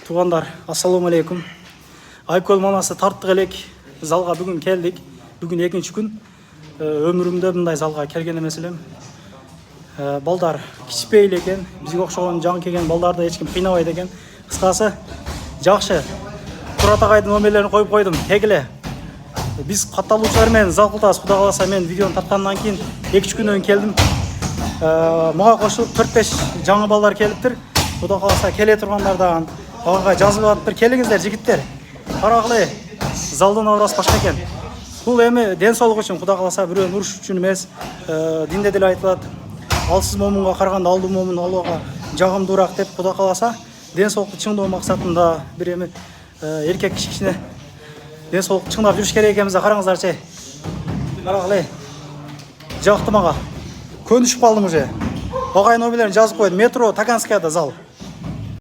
Туғандар, ассаламу алейкум. Айкөл манасы тарттық елек. Залға бүгін келдік. Бүгін екінші күн. Өмірімді бұндай залға келген емес елем. Балдар кішіпейлі екен. Бізге оқшаған жаң келген балдарды ешкім қинамайды екен. Қысқасы, жақшы. Тұрат ағайдың өмірлерін қойып қойдым. Тегілі. Біз қатталушылармен зал қылтас, құда қаласа мен видеоны тартқаннан кейін 2-3 күннен келдім. Мұға қосылып 4-5 жаңа балдар келіптір. Құда қаласа келе тұрғандардан ағаға жазып алыптыр. Келіңіздер жігіттер. Қарағылы залдан аурас башқа екен. Бұл әмі денсаулық үшін құда қаласа біреуін ұрыш үшін емес. Дінде дел айтылады. Алсыз момынға қарағанда алды момын алуға жағымдырақ деп құда қаласа денсаулықты шыңдау мақсатында бір әмі еркек кішкішіне денсаулықты шыңдап жүріш керек екенбізді қараңыздар ше. Қарағылы жақты маға. Көнішіп қалдым уже. Ағайын өмірлерін жазып қойды. Метро Таканскаяда зал.